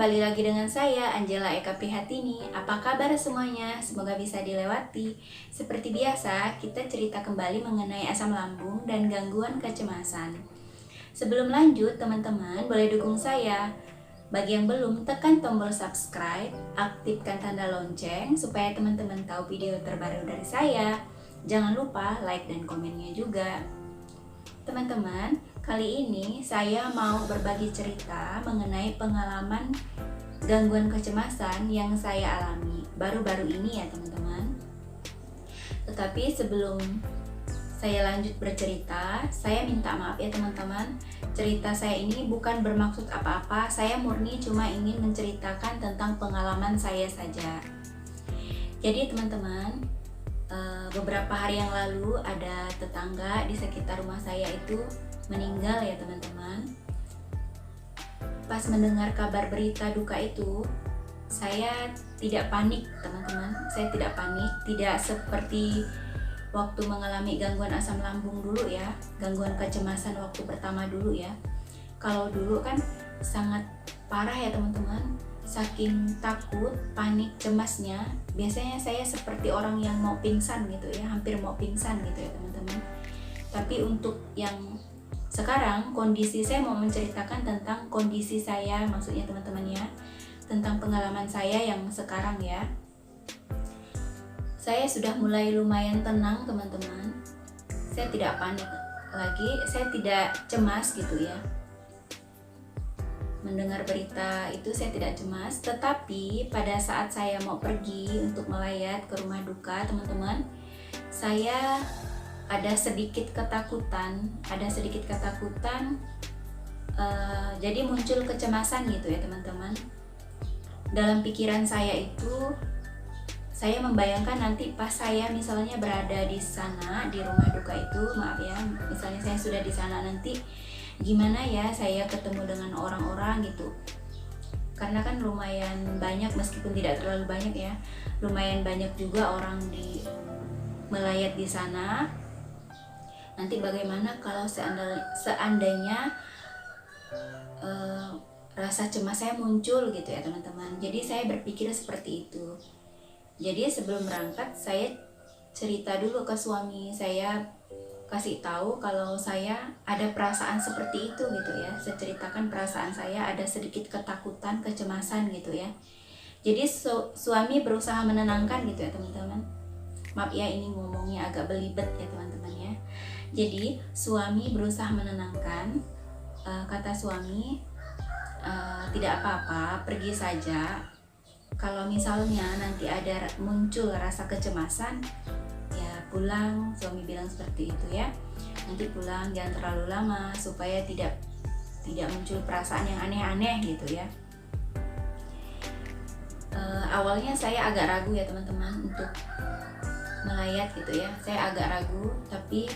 kembali lagi dengan saya Angela Eka Prihatini. Apa kabar semuanya? Semoga bisa dilewati. Seperti biasa, kita cerita kembali mengenai asam lambung dan gangguan kecemasan. Sebelum lanjut, teman-teman boleh dukung saya. Bagi yang belum, tekan tombol subscribe, aktifkan tanda lonceng supaya teman-teman tahu video terbaru dari saya. Jangan lupa like dan komennya juga. Teman-teman, kali ini saya mau berbagi cerita mengenai pengalaman gangguan kecemasan yang saya alami baru-baru ini ya teman-teman. Tetapi sebelum saya lanjut bercerita, saya minta maaf ya teman-teman. Cerita saya ini bukan bermaksud apa-apa, saya murni cuma ingin menceritakan tentang pengalaman saya saja. Jadi teman-teman, beberapa hari yang lalu ada tetangga di sekitar rumah saya itu meninggal ya teman-teman. Pas mendengar kabar berita duka itu, saya tidak panik teman-teman. Saya tidak panik, tidak seperti waktu mengalami gangguan asam lambung dulu ya, gangguan kecemasan waktu pertama dulu ya. Kalau dulu kan sangat parah ya teman-teman, saking takut, panik, cemasnya, biasanya saya seperti orang yang mau pingsan gitu ya, hampir mau pingsan gitu ya teman-teman. Tapi untuk yang sekarang, kondisi saya mau menceritakan tentang kondisi saya, maksudnya teman-teman ya, tentang pengalaman saya yang sekarang ya. Saya sudah mulai lumayan tenang teman-teman. Saya tidak panik lagi, saya tidak cemas gitu ya. Mendengar berita itu saya tidak cemas, tetapi pada saat saya mau pergi untuk melayat ke rumah duka teman-teman, saya ada sedikit ketakutan, jadi muncul kecemasan gitu ya teman-teman. Dalam pikiran saya itu, saya membayangkan nanti pas saya misalnya berada di sana, di rumah duka itu, maaf ya, misalnya saya sudah di sana nanti, gimana ya saya ketemu dengan orang-orang gitu. Karena kan lumayan banyak, meskipun tidak terlalu banyak ya, lumayan banyak juga orang di melayat di sana. Nanti bagaimana kalau seandainya rasa cemas saya muncul gitu ya teman-teman. Jadi saya berpikir seperti itu. Jadi sebelum berangkat saya cerita dulu ke suami, saya kasih tahu kalau saya ada perasaan seperti itu gitu ya. Saya ceritakan perasaan saya ada sedikit ketakutan, kecemasan gitu ya. Jadi suami berusaha menenangkan gitu ya teman-teman. Maaf ya ini ngomongnya agak belibet ya teman-teman ya. Jadi suami berusaha menenangkan, kata suami, tidak apa-apa, pergi saja. Kalau misalnya nanti ada muncul rasa kecemasan, ya pulang, suami bilang seperti itu ya. Nanti pulang, jangan terlalu lama supaya tidak muncul perasaan yang aneh-aneh gitu ya. Awalnya saya agak ragu ya teman-teman untuk melayat gitu ya. Saya agak ragu, tapi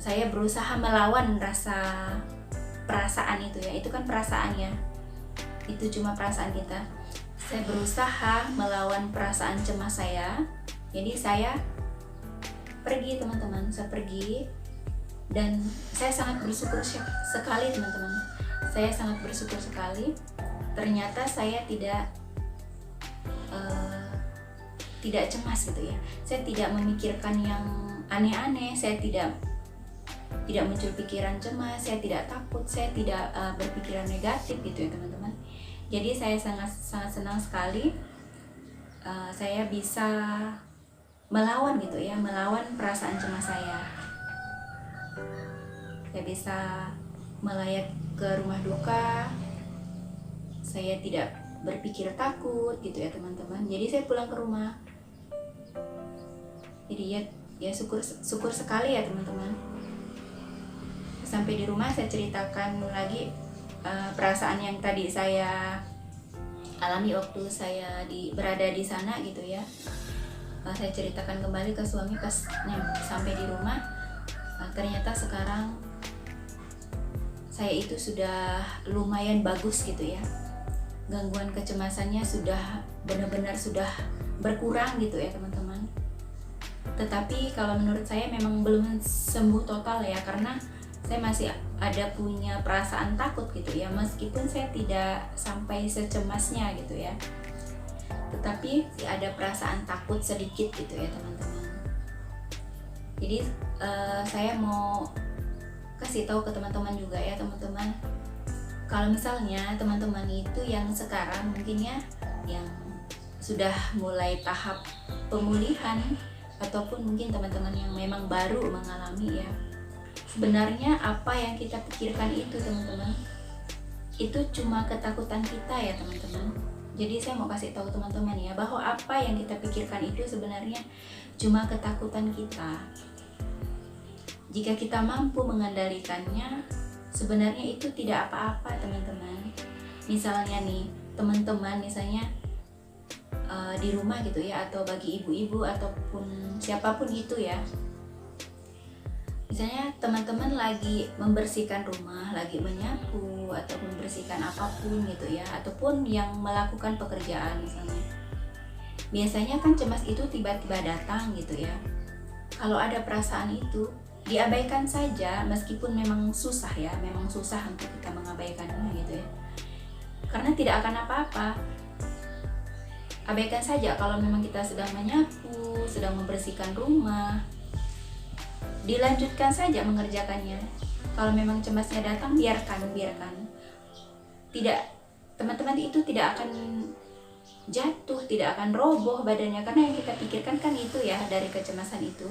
saya berusaha melawan perasaan itu ya. Itu kan perasaan ya. Itu cuma perasaan kita. Saya berusaha melawan perasaan cemas saya. Jadi saya pergi teman-teman, saya pergi dan saya sangat bersyukur sekali teman-teman. Saya sangat bersyukur sekali. Ternyata saya tidak cemas gitu ya. Saya tidak memikirkan yang aneh-aneh. Saya tidak muncul pikiran cemas. Saya tidak takut. Saya tidak berpikiran negatif gitu ya teman-teman. Jadi saya sangat senang sekali. Saya bisa melawan gitu ya, melawan perasaan cemas saya. Saya bisa melayat ke rumah duka. Saya tidak berpikir takut gitu ya teman-teman. Jadi saya pulang ke rumah. Jadi ya syukur sekali ya teman-teman. Sampai di rumah saya ceritakan lagi perasaan yang tadi saya alami waktu saya berada di sana gitu ya. Saya ceritakan kembali ke suami pas sampai di rumah. Ternyata sekarang saya itu sudah lumayan bagus gitu ya. Gangguan kecemasannya sudah benar-benar sudah berkurang gitu ya teman-teman. Tetapi kalau menurut saya memang belum sembuh total ya, karena saya masih ada punya perasaan takut gitu ya, meskipun saya tidak sampai secemasnya gitu ya, tetapi ada perasaan takut sedikit gitu ya teman-teman. Jadi saya mau kasih tahu ke teman-teman juga ya teman-teman, kalau misalnya teman-teman itu yang sekarang mungkin ya, yang sudah mulai tahap pemulihan, ataupun mungkin teman-teman yang memang baru mengalami ya, sebenarnya apa yang kita pikirkan itu teman-teman, itu cuma ketakutan kita ya teman-teman. Jadi saya mau kasih tahu teman-teman ya, bahwa apa yang kita pikirkan itu sebenarnya cuma ketakutan kita. Jika kita mampu mengendalikannya, sebenarnya itu tidak apa-apa teman-teman. Misalnya nih, teman-teman misalnya di rumah gitu ya, atau bagi ibu-ibu ataupun siapapun itu ya, misalnya teman-teman lagi membersihkan rumah, lagi menyapu atau membersihkan apapun gitu ya, ataupun yang melakukan pekerjaan misalnya, biasanya kan cemas itu tiba-tiba datang gitu ya. Kalau ada perasaan itu, diabaikan saja, meskipun memang susah ya, memang susah untuk kita mengabaikannya gitu ya, karena tidak akan apa-apa. Abaikan saja kalau memang kita sedang menyapu, sedang membersihkan rumah, dilanjutkan saja mengerjakannya. Kalau memang cemasnya datang, biarkan. Tidak, teman-teman itu tidak akan jatuh, tidak akan roboh badannya, karena yang kita pikirkan kan itu ya, dari kecemasan itu.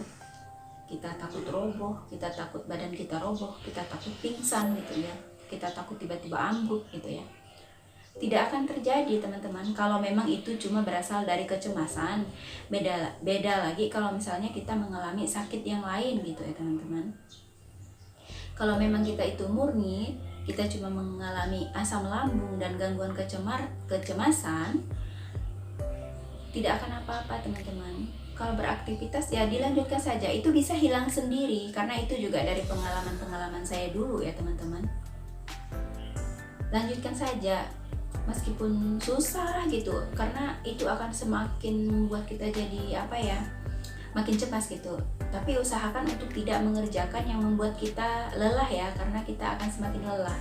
Kita takut roboh, kita takut badan kita roboh, kita takut pingsan gitu ya, kita takut tiba-tiba ambruk gitu ya. Tidak akan terjadi teman-teman kalau memang itu cuma berasal dari kecemasan. Beda lagi kalau misalnya kita mengalami sakit yang lain gitu ya teman-teman. Kalau memang kita itu murni, kita cuma mengalami asam lambung dan gangguan kecemasan, tidak akan apa-apa teman-teman. Kalau beraktivitas ya dilanjutkan saja, itu bisa hilang sendiri, karena itu juga dari pengalaman-pengalaman saya dulu ya teman-teman. Lanjutkan saja, meskipun susah gitu, karena itu akan semakin membuat kita jadi apa ya, makin cemas gitu. Tapi usahakan untuk tidak mengerjakan yang membuat kita lelah ya, karena kita akan semakin lelah.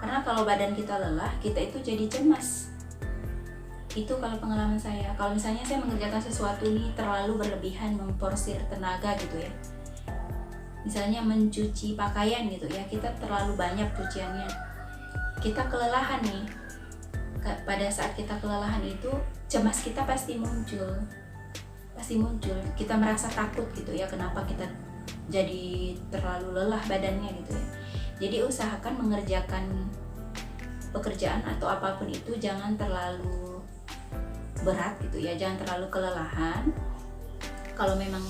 Karena kalau badan kita lelah, kita itu jadi cemas. Itu kalau pengalaman saya. Kalau misalnya saya mengerjakan sesuatu ini terlalu berlebihan, memporsir tenaga gitu ya, misalnya mencuci pakaian gitu ya, kita terlalu banyak cuciannya, kita kelelahan nih. Pada saat kita kelelahan itu, cemas kita pasti muncul. Kita merasa takut gitu ya, kenapa kita jadi terlalu lelah badannya gitu ya. Jadi usahakan mengerjakan pekerjaan atau apapun itu jangan terlalu berat gitu ya, jangan terlalu kelelahan. Kalau memang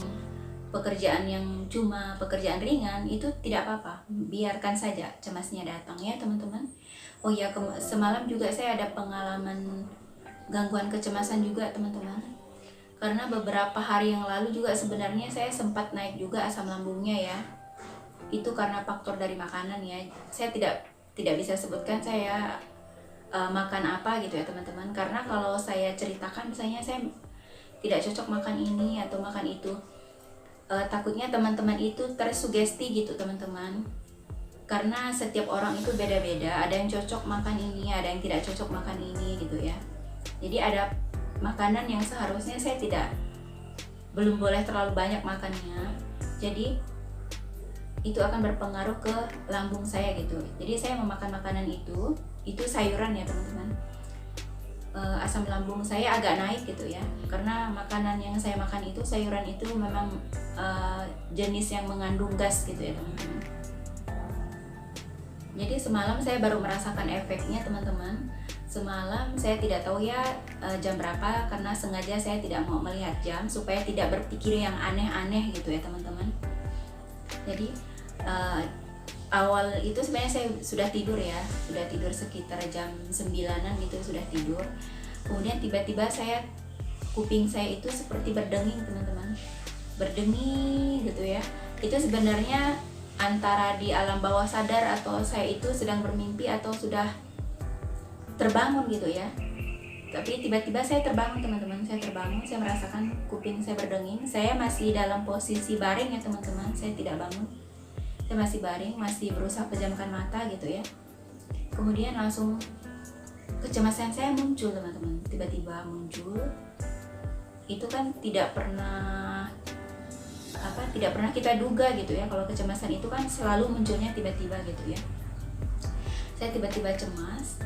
pekerjaan yang cuma pekerjaan ringan, itu tidak apa-apa, biarkan saja cemasnya datang ya teman-teman. Oh ya, semalam juga saya ada pengalaman gangguan kecemasan juga teman-teman, karena beberapa hari yang lalu juga sebenarnya saya sempat naik juga asam lambungnya ya. Itu karena faktor dari makanan ya, saya tidak bisa sebutkan saya makan apa gitu ya teman-teman, karena kalau saya ceritakan misalnya saya tidak cocok makan ini atau makan itu, takutnya teman-teman itu tersugesti gitu teman-teman. Karena setiap orang itu beda-beda, ada yang cocok makan ini, ada yang tidak cocok makan ini gitu ya. Jadi ada makanan yang seharusnya saya belum boleh terlalu banyak makannya. Jadi itu akan berpengaruh ke lambung saya gitu. Jadi saya memakan makanan itu sayuran ya teman-teman. Asam lambung saya agak naik gitu ya, karena makanan yang saya makan itu, sayuran itu memang jenis yang mengandung gas gitu ya teman-teman. Jadi semalam saya baru merasakan efeknya teman-teman. Semalam saya tidak tahu ya jam berapa, karena sengaja saya tidak mau melihat jam supaya tidak berpikir yang aneh-aneh gitu ya teman-teman. Jadi awal itu sebenarnya saya sudah tidur ya, sudah tidur sekitar jam 9-an gitu, sudah tidur. Kemudian tiba-tiba kuping saya itu seperti berdenging teman-teman, berdenging gitu ya. Itu sebenarnya antara di alam bawah sadar atau saya itu sedang bermimpi atau sudah terbangun gitu ya. Tapi tiba-tiba saya terbangun teman-teman, saya terbangun, saya merasakan kuping saya berdenging. Saya masih dalam posisi baring ya teman-teman, saya tidak bangun. Saya masih baring, masih berusaha pejamkan mata gitu ya. Kemudian langsung kecemasan saya muncul teman-teman, tiba-tiba muncul. Itu kan tidak pernah kita duga gitu ya, kalau kecemasan itu kan selalu munculnya tiba-tiba gitu ya. Saya tiba-tiba cemas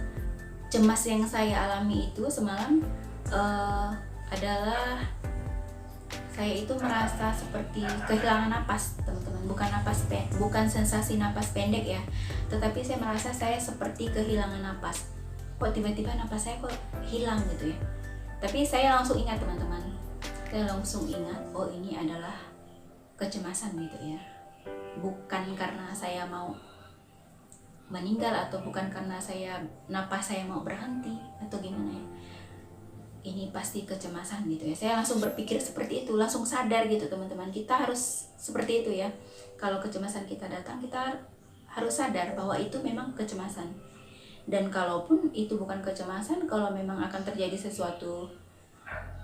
yang saya alami itu semalam adalah saya itu merasa seperti kehilangan napas teman-teman, bukan sensasi napas pendek ya, tetapi saya merasa saya seperti kehilangan napas. Kok tiba-tiba napas saya kok hilang gitu ya. Tapi saya langsung ingat teman-teman, oh ini adalah kecemasan gitu ya, bukan karena saya mau meninggal atau bukan karena napas saya mau berhenti atau gimana ya, ini pasti kecemasan gitu ya. Saya langsung berpikir seperti itu, langsung sadar gitu teman-teman. Kita harus seperti itu ya, kalau kecemasan kita datang kita harus sadar bahwa itu memang kecemasan. Dan kalaupun itu bukan kecemasan, kalau memang akan terjadi sesuatu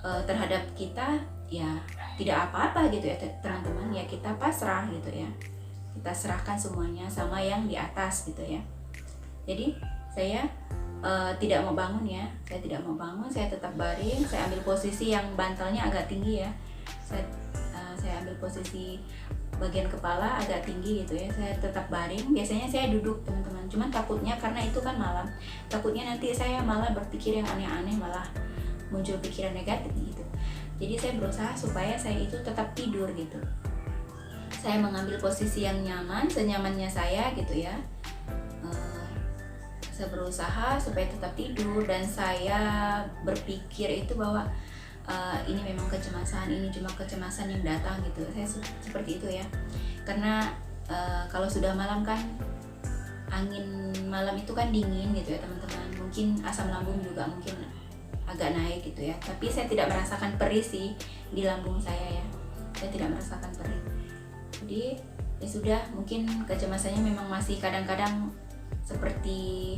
terhadap kita, ya tidak apa-apa gitu ya teman-teman, ya kita pasrah gitu ya, kita serahkan semuanya sama yang di atas gitu ya. Jadi saya tidak mau bangun ya, saya tetap baring. Saya ambil posisi yang bantalnya agak tinggi ya, saya ambil posisi bagian kepala agak tinggi gitu ya. Saya tetap baring, biasanya saya duduk teman-teman, cuman takutnya karena itu kan malam, takutnya nanti saya malah berpikir yang aneh-aneh, malah muncul pikiran negatif gitu. Jadi saya berusaha supaya saya itu tetap tidur gitu. Saya mengambil posisi yang nyaman, senyamannya saya gitu ya. Saya berusaha supaya tetap tidur, dan saya berpikir itu bahwa ini memang kecemasan, ini cuma kecemasan yang datang gitu. Saya seperti itu ya, karena kalau sudah malam kan, angin malam itu kan dingin gitu ya teman-teman, mungkin asam lambung juga mungkin agak naik gitu ya. Tapi saya tidak merasakan perih sih di lambung saya ya, saya tidak merasakan perih. Jadi ya sudah, mungkin kecemasannya memang masih kadang-kadang seperti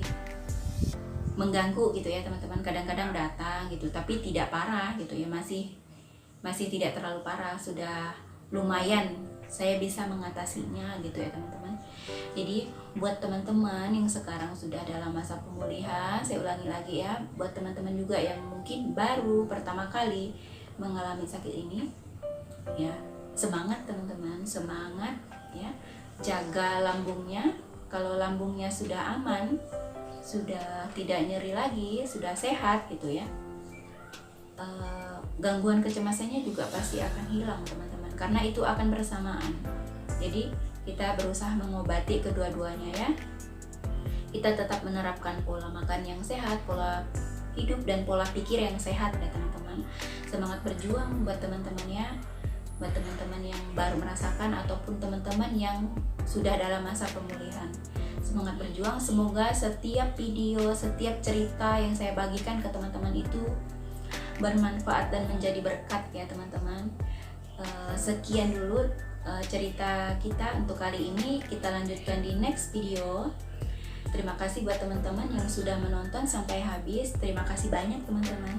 mengganggu gitu ya teman-teman, kadang-kadang datang gitu, tapi tidak parah gitu ya, masih tidak terlalu parah, sudah lumayan saya bisa mengatasinya gitu ya teman-teman. Jadi buat teman-teman yang sekarang sudah dalam masa pemulihan, saya ulangi lagi ya, buat teman-teman juga yang mungkin baru pertama kali mengalami sakit ini, ya semangat teman-teman, semangat ya, jaga lambungnya. Kalau lambungnya sudah aman, sudah tidak nyeri lagi, sudah sehat gitu ya, gangguan kecemasannya juga pasti akan hilang teman-teman, karena itu akan bersamaan. Jadi kita berusaha mengobati kedua-duanya ya. Kita tetap menerapkan pola makan yang sehat, pola hidup dan pola pikir yang sehat ya teman-teman. Semangat berjuang buat teman-teman ya, buat teman-teman yang baru merasakan ataupun teman-teman yang sudah dalam masa pemulihan. Semangat berjuang, semoga setiap video, setiap cerita yang saya bagikan ke teman-teman itu bermanfaat dan menjadi berkat ya teman-teman. Sekian dulu cerita kita untuk kali ini, kita lanjutkan di next video. Terima kasih buat teman-teman yang sudah menonton sampai habis. Terima kasih banyak teman-teman.